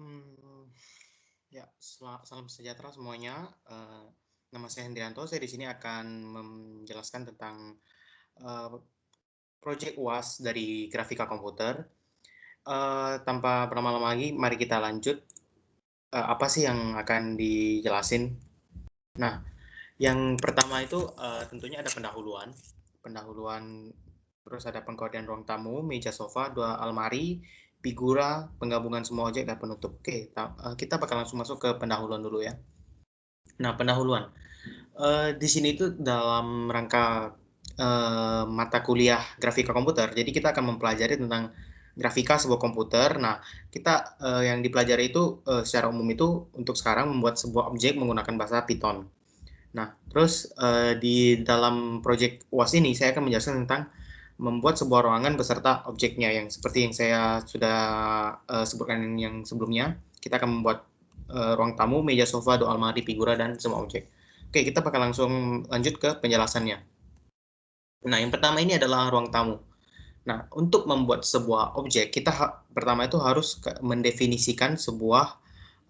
Hmm, ya, salam sejahtera semuanya. Nama saya Hendrianto. Saya di sini akan menjelaskan tentang uh, proyek UAS dari grafika komputer. Tanpa berlama-lama lagi, mari kita lanjut. Apa sih yang akan dijelasin? Nah, yang pertama itu tentunya ada pendahuluan. Pendahuluan, terus ada pengkodean ruang tamu, meja sofa, dua almari, figura, penggabungan semua objek dan penutup. Oke, kita bakal langsung masuk ke pendahuluan dulu ya. Nah, pendahuluan. Di sini itu dalam rangka mata kuliah grafika komputer. Jadi kita akan mempelajari tentang grafika sebuah komputer. Nah, kita yang dipelajari itu secara umum itu untuk sekarang membuat sebuah objek menggunakan bahasa Python. Nah, terus di dalam project UAS ini saya akan menjelaskan tentang membuat sebuah ruangan beserta objeknya yang seperti yang saya sudah sebutkan yang sebelumnya. Kita akan membuat ruang tamu, meja sofa, dua almari, figura, dan semua objek. Oke, kita bakal langsung lanjut ke penjelasannya. Nah, yang pertama ini adalah ruang tamu. Nah, untuk membuat sebuah objek, kita pertama itu harus mendefinisikan sebuah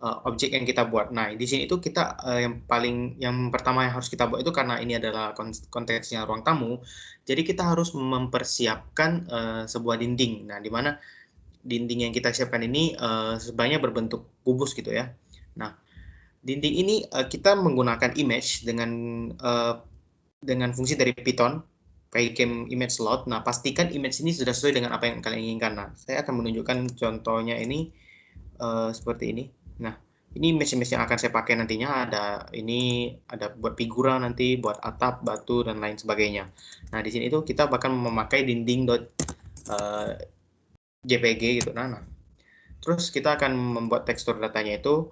objek yang kita buat. Nah, di sini itu kita yang pertama yang harus kita buat itu karena ini adalah konteksnya ruang tamu. Jadi kita harus mempersiapkan sebuah dinding. Nah, di mana dinding yang kita siapkan ini sebenarnya berbentuk kubus gitu ya. Nah, dinding ini kita menggunakan image uh, dengan fungsi dari Python, PyChem image slot. Nah, pastikan image ini sudah sesuai dengan apa yang kalian inginkan. Nah, saya akan menunjukkan contohnya ini seperti ini. Nah, ini image-image yang akan saya pakai nantinya ada buat figura nanti, buat atap, batu dan lain sebagainya. Nah, di sini itu kita bakal memakai dinding.jpg gitu. Nah, terus kita akan membuat tekstur datanya itu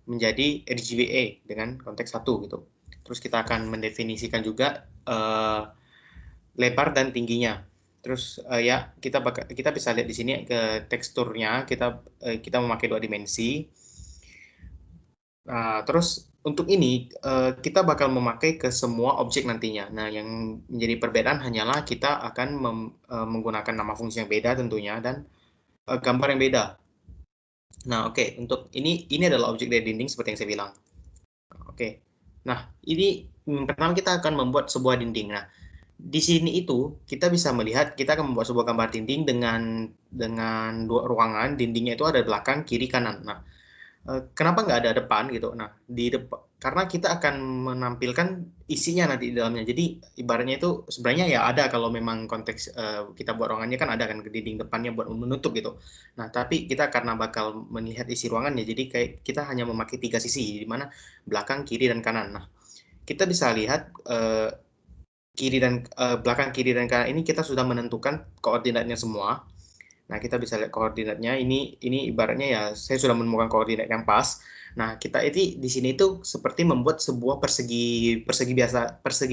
menjadi RGBA dengan konteks 1 gitu. Terus kita akan mendefinisikan juga lebar dan tingginya. Terus ya kita bisa lihat di sini ke teksturnya kita memakai 2 dimensi. Nah, terus untuk ini kita bakal memakai ke semua objek nantinya. Nah, yang menjadi perbedaan hanyalah kita akan menggunakan nama fungsi yang beda tentunya dan gambar yang beda. Nah, oke, untuk ini adalah objek dari dinding seperti yang saya bilang. Oke. Nah, ini pertama kita akan membuat sebuah dinding. Nah, di sini itu kita bisa melihat kita akan membuat sebuah gambar dinding dengan dua ruangan. Dindingnya itu ada belakang, kiri, kanan. Nah, kenapa nggak ada depan gitu? Nah, di depan karena kita akan menampilkan isinya nanti di dalamnya. Jadi ibaratnya itu sebenarnya ya ada kalau memang konteks kita buat ruangannya kan ada kan dinding depannya buat menutup gitu. Nah, tapi kita karena bakal melihat isi ruangannya, jadi kayak kita hanya memakai 3 sisi, di mana belakang, kiri, dan kanan. Nah, kita bisa lihat belakang, kiri, dan kanan ini kita sudah menentukan koordinatnya semua. Nah, kita bisa lihat koordinatnya. Ini ibaratnya ya saya sudah menemukan koordinat yang pas. Nah, kita ini di sini itu seperti membuat sebuah persegi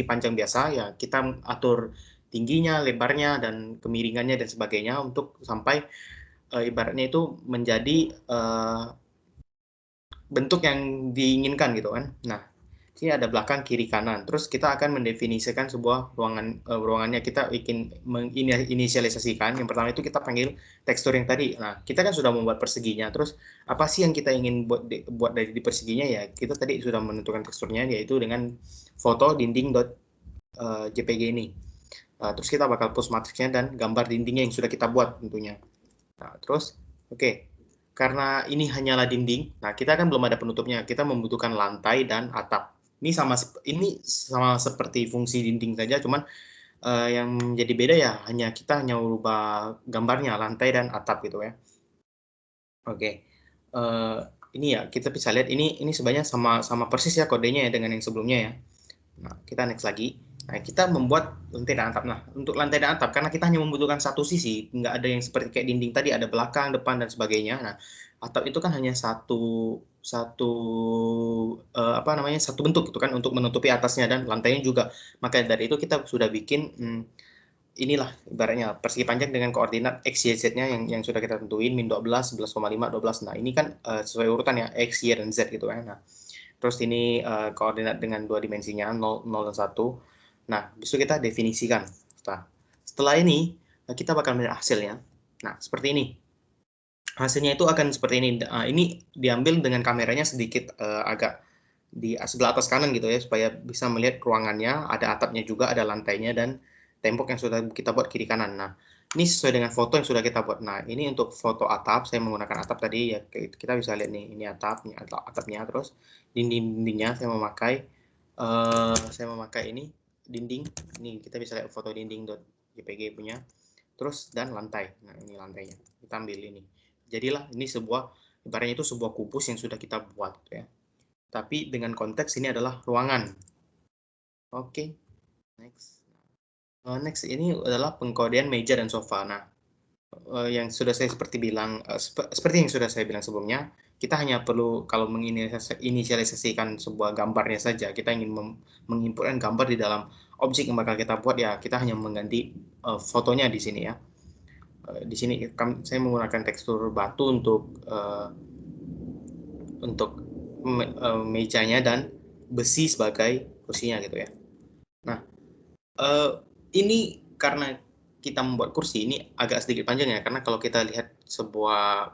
panjang biasa ya. Kita atur tingginya, lebarnya dan kemiringannya dan sebagainya untuk sampai ibaratnya itu menjadi bentuk yang diinginkan gitu kan. Nah, ini ada belakang, kiri, kanan. Terus kita akan mendefinisikan sebuah ruangannya kita ingin menginisialisasikan. Yang pertama itu kita panggil tekstur yang tadi. Nah, kita kan sudah membuat perseginya. Terus apa sih yang kita ingin buat dari di perseginya ya? Kita tadi sudah menentukan teksturnya yaitu dengan foto dinding.jpg ini. Terus kita bakal post matriksnya dan gambar dindingnya yang sudah kita buat tentunya. Nah, terus oke. Karena ini hanyalah dinding, nah kita kan belum ada penutupnya. Kita membutuhkan lantai dan atap. Ini sama seperti fungsi dinding saja, cuman yang menjadi beda ya kita hanya merubah gambarnya lantai dan atap gitu ya. Oke. Ini ya kita bisa lihat ini sebenarnya sama persis ya kodenya ya dengan yang sebelumnya ya. Nah, kita next lagi. Nah, kita membuat lantai dan atap. Nah, untuk lantai dan atap, karena kita hanya membutuhkan satu sisi, nggak ada yang seperti kayak dinding tadi, ada belakang, depan, dan sebagainya. Nah, atap itu kan hanya satu satu apa namanya satu bentuk itu kan untuk menutupi atasnya dan lantainya juga. Maka dari itu kita sudah bikin inilah ibaratnya persegi panjang dengan koordinat x, y, z-nya yang sudah kita tentuin min 12, 11,5, 12. Nah, ini kan sesuai urutan ya x, y, dan z gitu kan. Nah, terus ini koordinat dengan 2 dimensinya 0, 0 dan 1. Nah, besok kita definisikan. Setelah ini kita bakal melihat hasilnya. Nah, seperti ini. hasilnya itu akan seperti ini. Ini diambil dengan kameranya sedikit agak di sebelah atas kanan gitu ya, supaya bisa melihat ruangannya, ada atapnya juga, ada lantainya, dan tembok yang sudah kita buat kiri kanan. Nah, ini sesuai dengan foto yang sudah kita buat. Nah, ini untuk foto atap, saya menggunakan atap tadi, ya kita bisa lihat nih, ini atapnya, terus dinding-dindingnya saya memakai ini, dinding, ini kita bisa lihat foto dinding.jpg punya, terus dan lantai. Nah, ini lantainya, kita ambil ini. Jadilah ini ibaratnya itu sebuah kubus yang sudah kita buat ya. Tapi dengan konteks ini adalah ruangan. Oke, next. Next ini adalah pengkodean meja dan sofa. Nah, yang sudah saya seperti yang sudah saya bilang sebelumnya, kita hanya perlu kalau menginisialisasikan sebuah gambarnya saja. Kita ingin menginputkan gambar di dalam objek yang bakal kita buat, ya kita hanya mengganti fotonya di sini ya. Di sini saya menggunakan tekstur batu untuk mejanya dan besi sebagai kursinya gitu ya. Nah, ini karena kita membuat kursi ini agak sedikit panjang ya, karena kalau kita lihat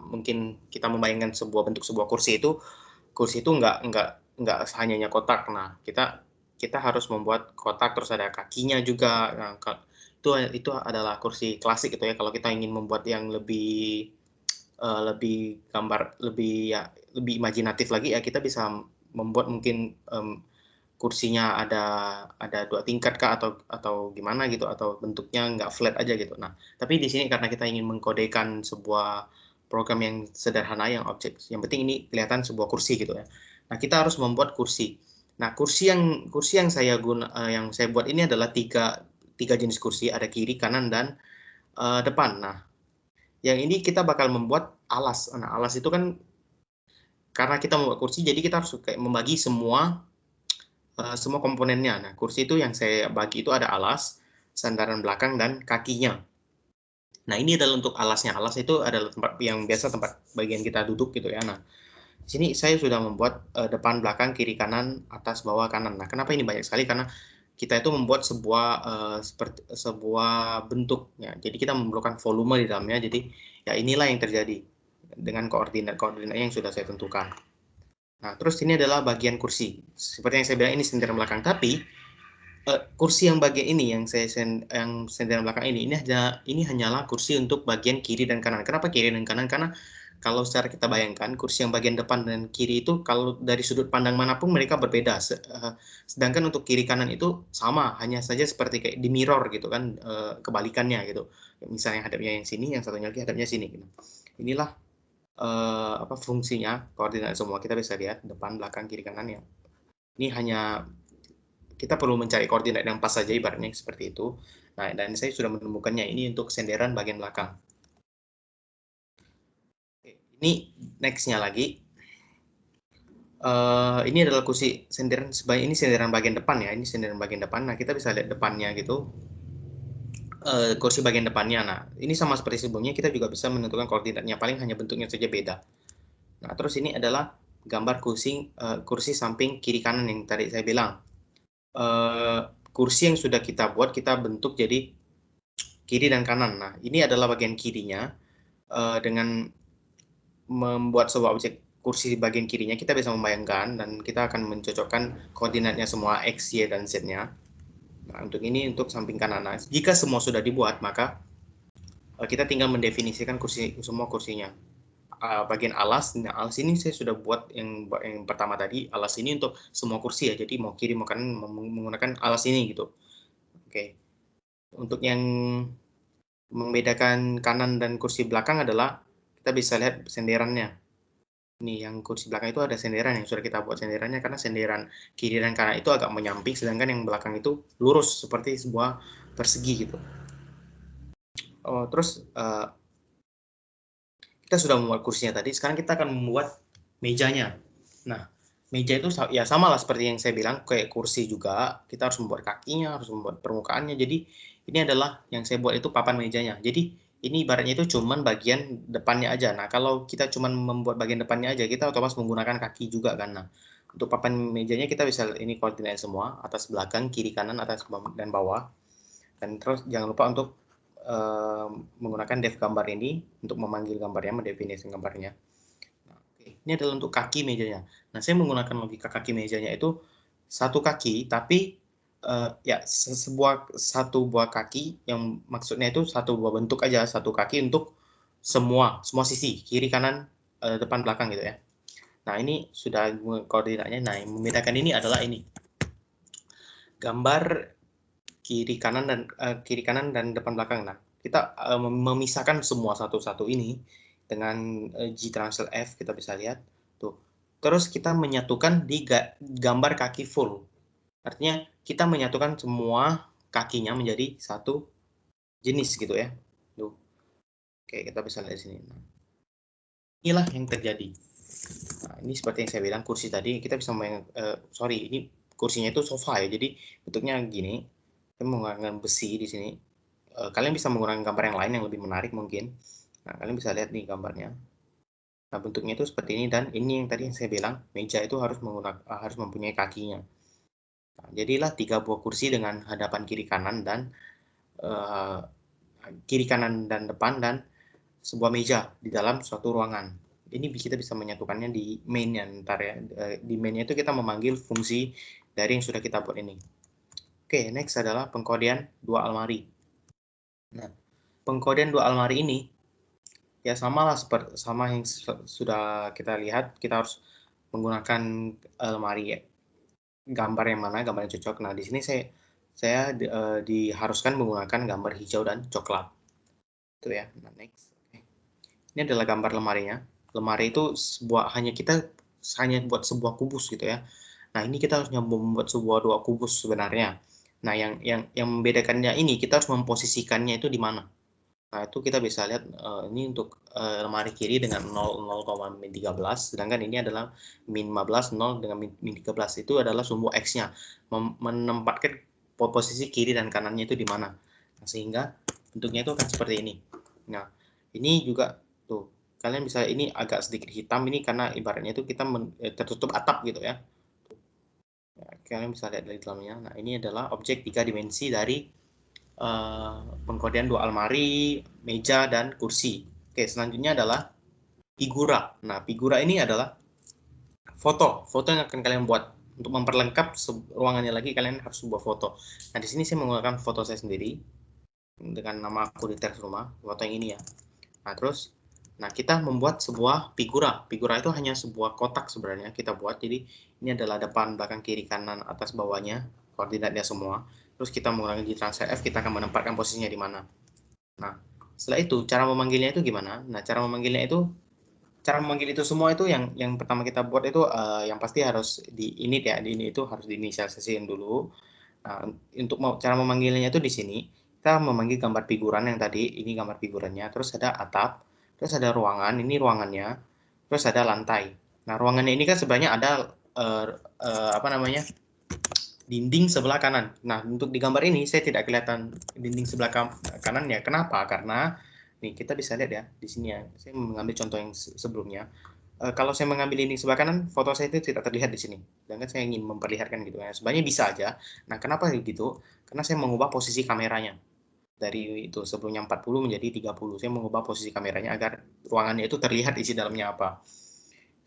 mungkin kita membayangkan bentuk sebuah kursi itu nggak hanya kotak. Nah, kita harus membuat kotak, terus ada kakinya juga. Nah, itu adalah kursi klasik gitu ya. Kalau kita ingin membuat yang lebih lebih imajinatif lagi ya, kita bisa membuat mungkin kursinya ada 2 tingkat kah, atau gimana gitu, atau bentuknya nggak flat aja gitu. Nah, tapi di sini karena kita ingin mengkodekan sebuah program yang sederhana, yang penting ini kelihatan sebuah kursi gitu ya. Nah, kita harus membuat kursi. Nah, kursi yang saya buat ini adalah tiga jenis kursi, ada kiri, kanan, dan depan. Nah, yang ini kita bakal membuat alas. Nah, alas itu kan karena kita membuat kursi, jadi kita harus kayak membagi semua komponennya. Nah, kursi itu yang saya bagi itu ada alas, sandaran belakang, dan kakinya. Nah, ini adalah untuk alasnya. Alas itu adalah tempat bagian kita duduk gitu ya. Nah, di sini saya sudah membuat depan, belakang, kiri, kanan, atas, bawah, kanan. Nah, kenapa ini banyak sekali? Karena kita itu membuat sebuah bentuk ya. Jadi kita memerlukan volume di dalamnya. Jadi ya inilah yang terjadi dengan koordinat yang sudah saya tentukan. Nah, terus ini adalah bagian kursi. Seperti yang saya bilang, ini sentiran belakang. Tapi kursi yang bagian ini yang sentiran belakang ini hanyalah kursi untuk bagian kiri dan kanan. Kenapa kiri dan kanan? Karena kalau secara kita bayangkan, kursi yang bagian depan dan kiri itu kalau dari sudut pandang manapun mereka berbeda. Sedangkan untuk kiri kanan itu sama, hanya saja seperti kayak di mirror gitu kan, kebalikannya gitu. Misalnya hadapnya yang sini, yang satunya lagi hadapnya sini gitu. Inilah fungsinya koordinat semua. Kita bisa lihat depan, belakang, kiri, kanan ya. Ini hanya kita perlu mencari koordinat yang pas saja, ibaratnya seperti itu. Nah, dan saya sudah menemukannya ini untuk senderan bagian belakang. Ini next-nya lagi. Ini adalah kursi senderan bagian depan ya. Ini senderan bagian depan. Nah, kita bisa lihat depannya gitu. Kursi bagian depannya. Nah, ini sama seperti sebelumnya, kita juga bisa menentukan koordinatnya. Paling hanya bentuknya saja beda. Nah, terus ini adalah gambar kursi samping kiri kanan yang tadi saya bilang. Kursi yang sudah kita buat, kita bentuk jadi kiri dan kanan. Nah, ini adalah bagian kirinya. Dengan membuat sebuah objek kursi di bagian kirinya, kita bisa membayangkan dan kita akan mencocokkan koordinatnya semua X, Y, dan Z-nya. Nah, untuk ini untuk samping kanan. Nah, jika semua sudah dibuat, maka kita tinggal mendefinisikan semua kursinya. Bagian alas, nah alas ini saya sudah buat yang pertama tadi, alas ini untuk semua kursi ya, jadi mau kiri mau kanan menggunakan alas ini gitu. Oke. Untuk yang membedakan kanan dan kursi belakang adalah kita bisa lihat senderannya. Ini yang kursi belakang itu ada senderan yang sudah kita buat senderannya, karena senderan kiri dan kanan itu agak menyamping, sedangkan yang belakang itu lurus seperti sebuah persegi gitu. Terus kita sudah membuat kursinya tadi, sekarang kita akan membuat mejanya. Nah, meja itu ya sama lah seperti yang saya bilang, kayak kursi juga, kita harus membuat kakinya, harus membuat permukaannya. Jadi ini adalah yang saya buat itu papan mejanya. Jadi ini ibaratnya itu cuman bagian depannya aja. Nah, kalau kita cuman membuat bagian depannya aja, kita otomatis menggunakan kaki juga kan. Nah, untuk papan mejanya kita bisa ini koordinat semua, atas belakang, kiri kanan, atas dan bawah. Dan terus jangan lupa untuk menggunakan dev gambar ini untuk memanggil gambarnya, mendefinisikan gambarnya. Nah, ini adalah untuk kaki mejanya. Nah, saya menggunakan logika kaki mejanya itu satu kaki, tapi ya satu buah kaki yang maksudnya itu satu buah bentuk aja, satu kaki untuk semua sisi, kiri kanan depan belakang gitu ya. Nah, ini sudah koordinatnya. Nah, yang membedakan ini adalah ini. Gambar kiri kanan dan depan belakang. Nah, kita memisahkan semua satu-satu ini dengan G Translate F, kita bisa lihat tuh. Terus kita menyatukan di gambar kaki full. Artinya kita menyatukan semua kakinya menjadi satu jenis gitu ya. Tuh. Oke, kita bisa lihat di sini. Nah, inilah yang terjadi. Nah, ini seperti yang saya bilang kursi tadi, kita bisa sorry, ini kursinya itu sofa ya, jadi bentuknya gini. Saya menggunakan besi di sini. Kalian bisa menggunakan gambar yang lain yang lebih menarik mungkin. Nah, kalian bisa lihat nih gambarnya. Nah, bentuknya itu seperti ini, dan ini yang tadi yang saya bilang, meja itu harus mempunyai kakinya. Nah, jadilah 3 buah kursi dengan hadapan kiri kanan dan depan, dan sebuah meja di dalam suatu ruangan. Ini kita bisa menyatukannya di main-nya ntar ya. Di main-nya itu kita memanggil fungsi dari yang sudah kita buat ini. Oke, next adalah pengkodean 2 almari. Nah, pengkodean 2 almari ini ya sama yang sudah kita lihat, kita harus menggunakan almari ya. Gambar yang mana, gambar yang cocok. Nah, di sini saya diharuskan menggunakan gambar hijau dan coklat. Itu ya. Nah, next. Ini adalah gambar lemarinya. Lemari itu hanya buat sebuah kubus gitu ya. Nah, ini kita harus membuat dua kubus sebenarnya. Nah, yang membedakannya ini kita harus memposisikannya itu di mana. Nah, itu kita bisa lihat ini untuk lemari kiri dengan 0,13, sedangkan ini adalah min 15, 0 dengan min 13. Itu adalah sumbu X-nya, menempatkan posisi kiri dan kanannya itu di mana. Nah, sehingga bentuknya itu akan seperti ini. Nah, ini juga tuh, kalian bisa, ini agak sedikit hitam ini karena ibaratnya itu kita tertutup atap gitu ya. Kalian bisa lihat dari dalamnya. Nah, ini adalah objek 3 dimensi dari pengkodean 2 almari, meja, dan kursi. Oke, selanjutnya adalah figura. Nah, figura ini adalah foto yang akan kalian buat. Untuk memperlengkap ruangannya lagi, kalian harus buat foto. Nah, di sini saya menggunakan foto saya sendiri dengan nama aku di teras rumah, foto yang ini ya. Nah, terus kita membuat sebuah figura. Figura itu hanya sebuah kotak sebenarnya kita buat. Jadi ini adalah depan, belakang, kiri, kanan, atas, bawahnya, koordinatnya semua. Terus kita menggunakan G Translate F, kita akan menempatkan posisinya di mana. Nah, setelah itu cara memanggilnya itu gimana? Nah, cara memanggil itu semua itu yang pertama kita buat itu yang pasti harus di init ya. Di init itu harus diinisialisasikan dulu. Nah, untuk cara memanggilnya itu di sini kita memanggil gambar figuran yang tadi, ini gambar figurannya, terus ada atap, terus ada ruangan, ini ruangannya, terus ada lantai. Nah, ruangannya ini kan sebenarnya ada apa namanya, dinding sebelah kanan. Nah, untuk di gambar ini saya tidak kelihatan dinding sebelah kanan ya. Kenapa? Karena nih kita bisa lihat ya di sini ya. Saya mengambil contoh yang sebelumnya. Kalau saya mengambil dinding sebelah kanan, foto saya itu tidak terlihat di sini. Sedangkan saya ingin memperlihatkan gitu ya. Sebenarnya bisa aja. Nah, kenapa begitu? Karena saya mengubah posisi kameranya. Dari itu sebelumnya 40 menjadi 30. Saya mengubah posisi kameranya agar ruangannya itu terlihat isi dalamnya apa.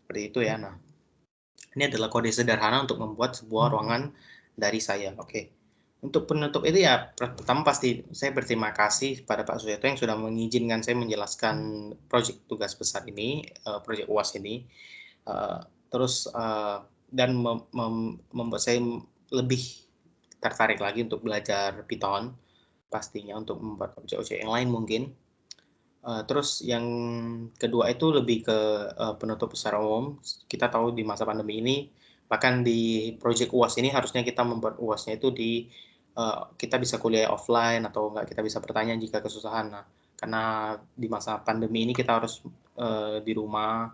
Seperti itu ya. Nah, ini adalah kode sederhana untuk membuat sebuah ruangan dari saya. Oke. Untuk penutup itu ya, pertama pasti saya berterima kasih pada Pak Suyoto yang sudah mengizinkan saya menjelaskan proyek tugas besar ini, proyek UAS ini. Terus dan membuat saya lebih tertarik lagi untuk belajar Python, pastinya untuk membuat objek-objek yang lain mungkin. Terus yang kedua itu lebih ke penutup secara umum. Kita tahu di masa pandemi ini, bahkan di proyek UAS ini harusnya kita membuat UASnya itu kita bisa kuliah offline atau enggak, kita bisa bertanya jika kesusahan. Nah, karena di masa pandemi ini kita harus di rumah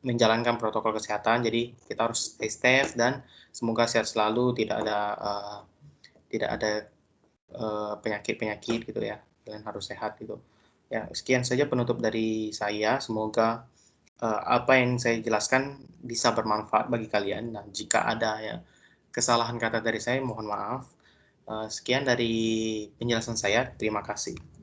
menjalankan protokol kesehatan, jadi kita harus stay safe dan semoga sehat selalu, tidak ada penyakit-penyakit gitu ya. Kalian harus sehat gitu. Ya, sekian saja penutup dari saya. Semoga apa yang saya jelaskan bisa bermanfaat bagi kalian. Dan jika ada ya kesalahan kata dari saya, mohon maaf. Sekian dari penjelasan saya. Terima kasih.